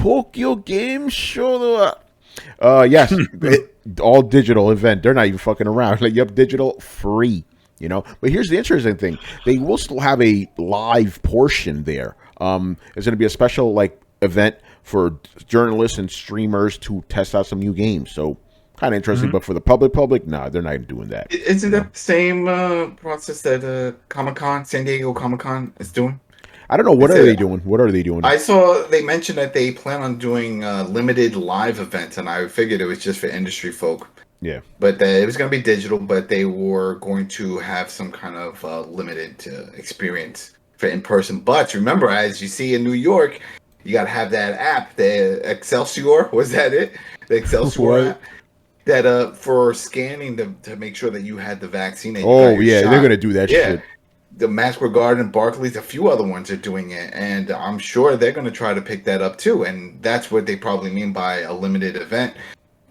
Tokyo Game Show. Yes, all digital event. They're not even fucking around. Like, yep, digital free. But here's the interesting thing: they will still have a live portion there. It's going to be a special event for journalists and streamers to test out some new games. So kind of interesting. Mm-hmm. But for the public, nah, they're not doing that. Isn't that the same process that Comic-Con, San Diego Comic-Con is doing? I don't know. What are they doing? What are they doing? I saw they mentioned that they plan on doing limited live events, and I figured it was just for industry folk. Yeah. But it was going to be digital, but they were going to have some kind of limited experience for in-person. But remember, as you see in New York, you got to have that app, the Excelsior. Was that it? The Excelsior app? That for scanning to make sure that you had the vaccine. And yeah, they're going to do that shit. The Masquerade Garden, Barclays, a few other ones are doing it, and I'm sure they're going to try to pick that up too. And that's what they probably mean by a limited event.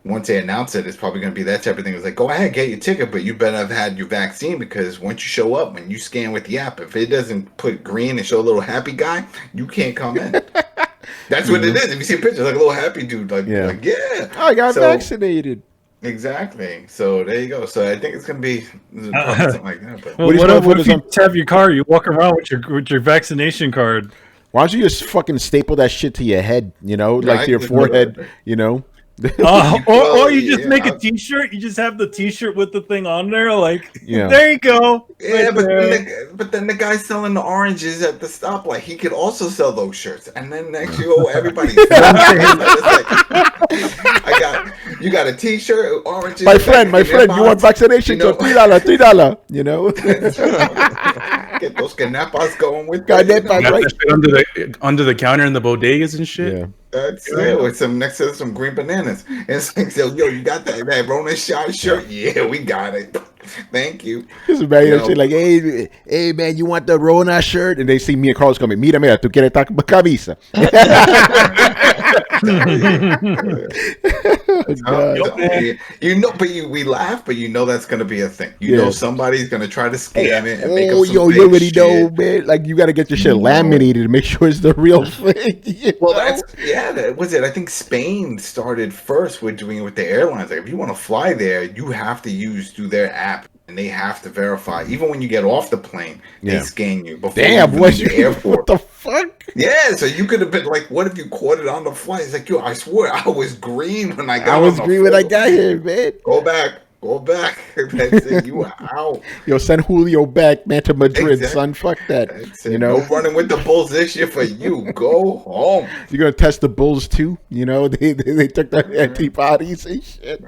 Once they announce it, it's probably going to be that's everything. It's like, go ahead, get your ticket, but you better have had your vaccine, because once you show up, when you scan with the app, if it doesn't put green and show a little happy guy, you can't come in. That's what it is. If you see a picture, like a little happy dude, I got vaccinated. Exactly. So there you go. So I think it's going to be something like that. But. Well, what if you have your car? You walk around with your vaccination card. Why don't you just fucking staple that shit to your head? To your forehead. Or you just make a T-shirt. You just have the T-shirt with the thing on there. There you go. Yeah, but then the guy selling the oranges at the stoplight, he could also sell those shirts. And then next everybody's you got a T-shirt, oranges. My friend, you want vaccination? $3, $3. Get those canepas going with that. Under the counter in the bodegas and shit. Yeah. That's it. With some green bananas. And it's like, you got that Ronan Shaw shirt? Yeah, we got it. Thank you. This is like, hey man, you want the Rona shirt? And they see me and Carlos coming, mira, tú quieres esta camisa. We laugh, but that's going to be a thing. Somebody's going to try to scam it and make up some you already know, man. Like, you got to get your shit laminated to make sure it's the real thing. That was it. I think Spain started first with doing it with the airlines. Like, if you want to fly there, you have to do their app. And they have to verify. Even when you get off the plane, they scan you before you leave the airport. What the fuck? Yeah, so you could have been like, what if you caught it on the flight? It's like, I swear I was green when I got I was green when I got here, man. Go back. That's it. You are out. Send Julio back, man, to Madrid, son. Fuck that. No running with the Bulls this year for you. Go home. You're going to test the Bulls, too? They took their antibodies and shit.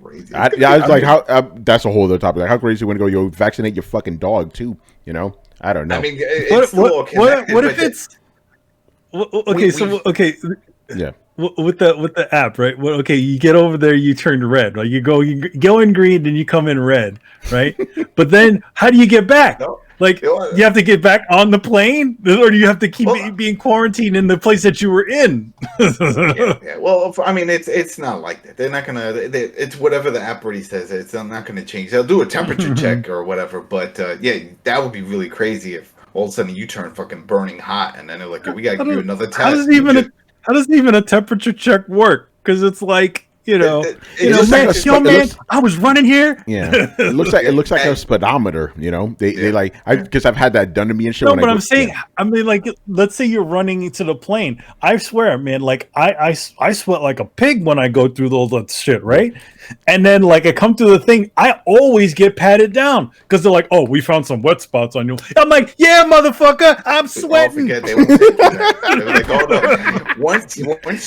Crazy. I was like, how? That's a whole other topic. Like, how crazy when you go vaccinate your fucking dog too? I don't know. I mean, it's what if it's okay? Yeah. With the app, right? Well, okay, you get over there, you turn red. Like you go in green, then you come in red, right? But then, how do you get back? No. Like, you have to get back on the plane, or do you have to keep being quarantined in the place that you were in? Yeah. Well, I mean, it's not like that. They're not gonna. It's whatever the app already says. It's not gonna change. They'll do a temperature check or whatever. But that would be really crazy if all of a sudden you turn fucking burning hot, and then they're like, we gotta give you another test. How does even a temperature check work? Because it's like. Man, I was running here. Yeah, it looks like a speedometer. They like because I've had that done to me and shit. No, but I'm saying, I mean, like, let's say you're running into the plane. I swear, man, like I sweat like a pig when I go through all that shit, right? And then like I come to the thing, I always get patted down because they're like, "Oh, we found some wet spots on you." I'm like, "Yeah, motherfucker, I'm sweating." They won't take that. They were like, "Hold up, once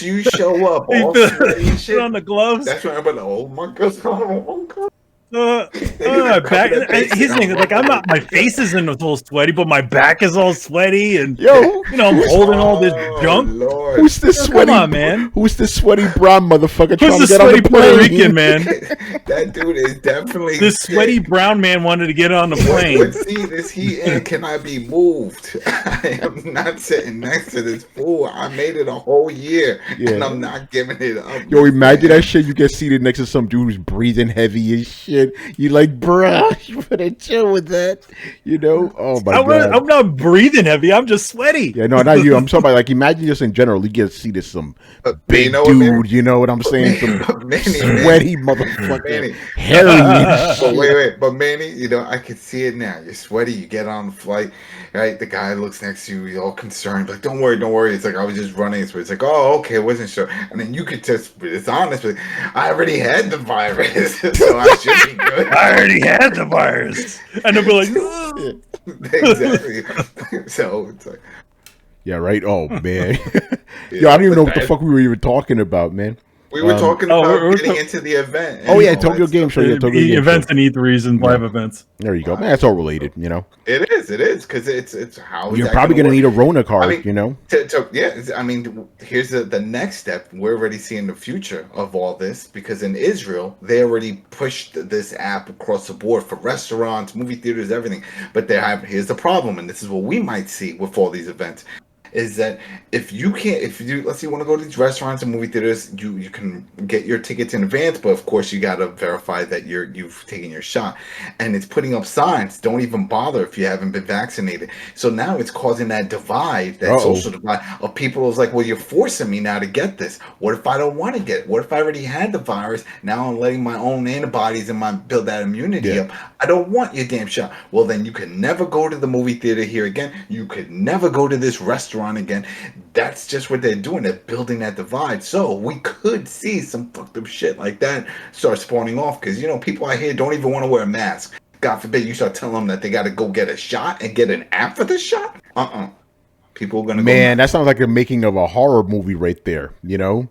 you show up, all sweaty and shit." On the gloves. That's when I'm like, "Oh my god, back. He's saying like my face isn't all sweaty, but my back is all sweaty, and I'm holding all this junk. Lord. Who's this sweaty? Come on, man. Who's this sweaty brown motherfucker? Who's the sweaty Puerto Rican man? That dude is definitely this sweaty brown man wanted to get on the plane. See this heat and can I be moved? I am not sitting next to this fool. I made it a whole year, and I'm not giving it up. Imagine that shit. You get seated next to some dude who's breathing heavy as shit. shit. You like, bruh, you better chill with that. You know? Oh my god. I'm not breathing heavy. I'm just sweaty. Yeah, no, not you. I'm talking about like imagine just in general. You get to see this some big you know dude. what, You know what I'm saying? Some Manny, sweaty motherfucker, Manny. hairy and But shit. wait, but Manny, you know, I can see it now. You're sweaty. You get on the flight, right? The guy looks next to you. He's all concerned, like, "Don't worry, don't worry." It's like I was just running. So it's like, "Oh, okay, I wasn't sure." And then you could just, it's honest, but I already had the virus, so I should be good. I already had the virus, and they'll be like, "Ugh." Exactly. So it's like, Yeah, right. Oh man, yo, I don't even know what the fuck we were even talking about, man. we were talking Oh, about we're getting talk- into the event. Oh yeah, and all Tokyo that Game stuff. Show. Yeah, Tokyo Game events Show. and E3s and live events. There you go, man. It's all related, you know. It is, because it's how You're that probably gonna gonna need work? a Rona card, I mean, you know. I mean, here's the next step. We're already seeing the future of all this because in Israel, they already pushed this app across the board for restaurants, movie theaters, everything. But here's the problem, and this is what we might see with all these events. Is that if you let's say you want to go to these restaurants and movie theaters, you can get your tickets in advance, but of course you got to verify that you've taken your shot, and it's putting up signs, don't even bother if you haven't been vaccinated. So now it's causing that divide, that social divide of people is like, well, you're forcing me now to get this. What if I don't want to get it? What if I already had the virus? Now I'm letting my own antibodies and build that immunity up. I don't want your damn shot. Well, then you can never go to the movie theater here again. You could never go to this restaurant again. That's just what they're doing. They're building that divide. So we could see some fucked up shit like that start spawning off because, you know, people out here don't even want to wear a mask. God forbid you start telling them that they got to go get a shot and get an app for the shot. People are going to Man, that sounds like the making of a horror movie right there, you know?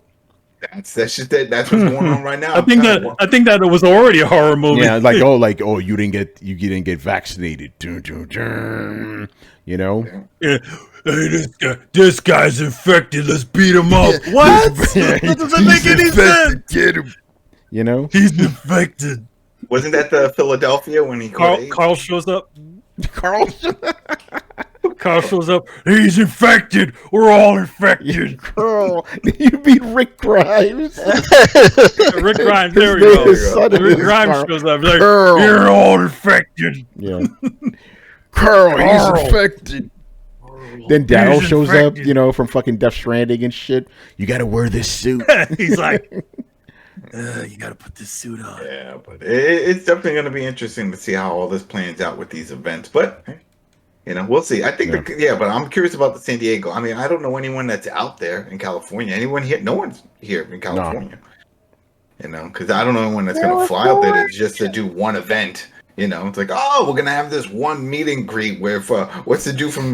That's just it. That's what's going on right now. I think that it was already a horror movie. Yeah, like you didn't get vaccinated. Dun, dun, dun. You know? Yeah. Hey, this guy's infected. Let's beat him up. What? That doesn't make any sense. Get him. You know? He's infected. Wasn't that the Philadelphia when he Carl shows up. Carl Shows up. He's infected. We're all infected. Carl, you beat Rick Grimes. Rick Grimes. There we go. Rick Grimes shows up. Like, Carl. you're all infected. Yeah. Carl, he's infected. Then Daryl shows infected. up, you know, from fucking Death Stranding and shit. You got to wear this suit. He's like, you got to put this suit on. Yeah, but it's definitely going to be interesting to see how all this plans out with these events. But, you know, we'll see. I think, but I'm curious about the San Diego. I mean, I don't know anyone that's out there in California. Anyone here? No one's here in California. No. You know, because I don't know anyone that's going to fly out there just to do one event. You know, it's like, oh, we're going to have this one meet and greet where, what's the dude from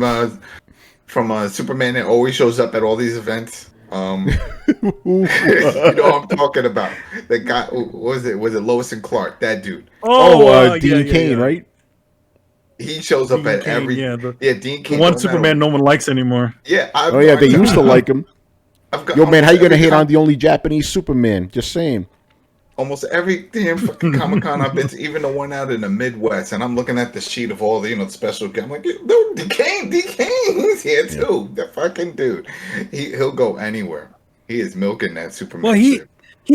Superman that always shows up at all these events? You know what I'm talking about. The guy, was it Lois and Clark? That dude. Dean Cain, right? He shows up at every. Dean Cain. The one Superman no one likes anymore. Yeah. They used to like him. Yo, man, how you gonna hate on the only Japanese Superman? Just saying. Almost every damn fucking Comic-Con I've been to, even the one out in the Midwest, and I'm looking at the sheet of all the, you know, special. I'm like, dude, D. Kane, he's here too. The fucking dude. He'll go anywhere. He is milking that Superman. Well, he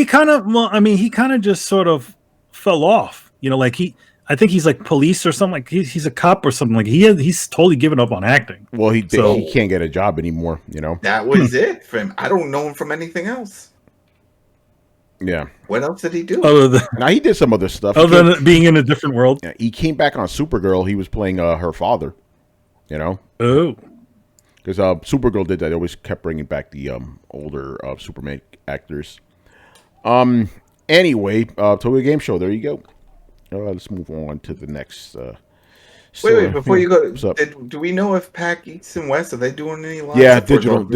kind of just sort of fell off. You know, like I think he's like police or something. Like he's a cop or something. Like he's totally given up on acting. Well, he can't get a job anymore. You know, that was it for him. I don't know him from anything else. Yeah. What else did he do? Now he did some other stuff. Other than being in a different world. Yeah, he came back on Supergirl. He was playing her father. You know. Oh. Because Supergirl did that. They always kept bringing back the older Superman actors. Anyway, Tokyo Game Show. There you go. Let's move on to the next. Wait, before you go, do we know if PAX East and West, are they doing any live? Yeah, digital.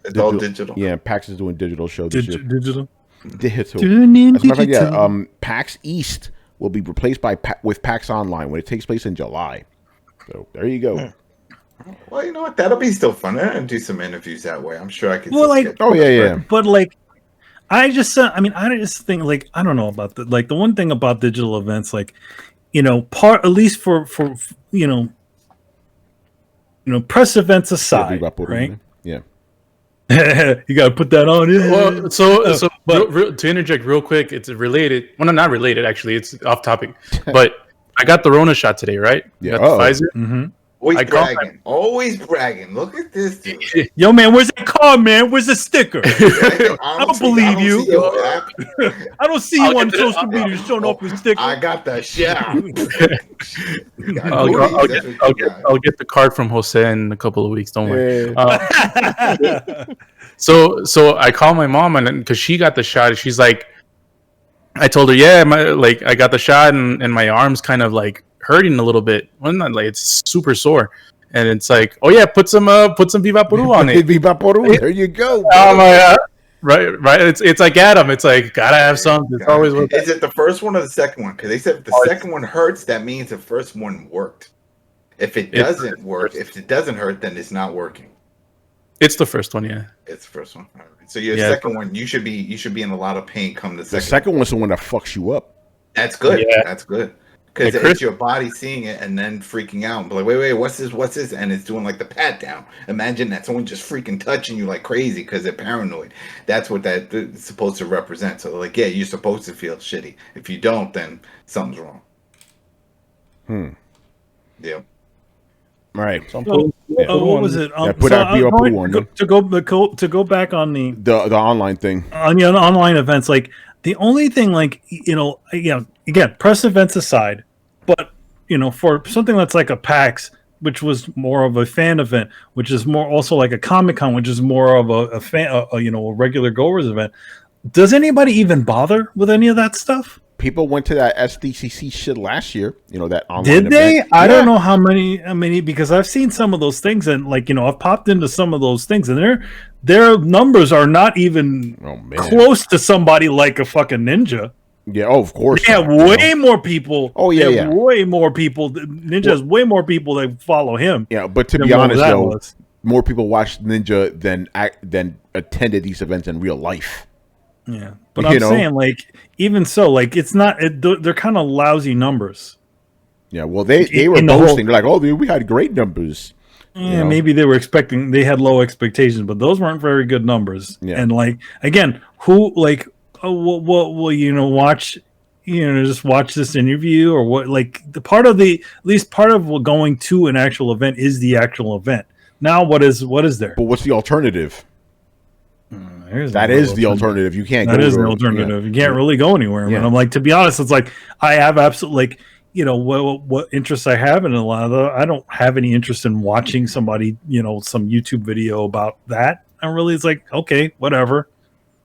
It's all digital. Yeah, PAX is doing digital show this year. Digital. As a matter of fact, yeah, PAX East will be replaced with PAX Online when it takes place in July. So there you go. Well, you know what? That'll be still fun. I'm gonna do some interviews that way. I'm sure I can. Well, like, but like, I just think, like, I don't know about the one thing about digital events, like, you know, at least for you know, press events aside, right? Yeah. You gotta put that on. Well, so but to interject real quick, it's related. Well, no, not related. Actually, it's off topic. But I got the Rona shot today, right? Yeah. Got the Pfizer. Mhm. Always I call bragging. Always bragging. Look at this dude. Yo, man, where's that card, man? Where's the sticker? I don't believe you. see your app. I don't see I'll you on get the- social media showing off your sticker. I got the shot. I'll get the card from Jose in a couple of weeks. Don't worry. Yeah. So I call my mom and because she got the shot, and she's like, I told her, yeah, I got the shot and my arm's kind of like hurting a little bit. Well, not like it's super sore, and it's like, oh yeah, put some Viva Peru on it. Viva Peru. There you go. Oh my god. Right. It's like Adam. It's like gotta have something. It's always with Is it the first one or the second one? Because they said if the second one hurts, that means the first one worked. If it doesn't work, if it doesn't hurt, then it's not working. It's the first one, yeah. It's the first one. All right. So your second one, you should be in a lot of pain come the The second. second one's the one that fucks you up. That's good. Yeah. That's good. Because Hey, Chris- it's your body seeing it and then freaking out. But like, wait, what's this? And it's doing like the pat down. Imagine that someone just freaking touching you like crazy because they're paranoid. That's what that's supposed to represent. So like, yeah, you're supposed to feel shitty. If you don't, then something's wrong. Yeah. All right. What was it? Yeah, put out Viva Peru on them. To go back on The online thing. on the online events, like the only thing, like again, press events aside, but for something that's like a PAX, which was more of a fan event, which is more also like a Comic-Con, which is more of a fan, a regular goers event. Does anybody even bother with any of that stuff? People went to that SDCC shit last year. That online Did they? event. I don't know how many because I've seen some of those things and I've popped into some of those things and their numbers are not even close to somebody like a fucking Ninja. Yeah, of course. They have way more people. Oh yeah, they have way more people. Ninja has way more people that follow him. Yeah, but to be honest though, more people watch Ninja than attended these events in real life. Yeah, but I'm saying even so, it's not. They're kind of lousy numbers. Yeah, well they were boasting like, oh, we had great numbers. Yeah, maybe they were expecting. They had low expectations, but those weren't very good numbers. Yeah. And again, who what will watch? Just watch this interview or what? At least part of going to an actual event is the actual event. Now, what is there? But what's the alternative? That is the alternative. You can't. That is the alternative. You can't really go anywhere. Yeah. And I'm to be honest, it's I have absolutely what interests I have, and a lot of I don't have any interest in watching somebody some YouTube video about that. And really, it's okay, whatever.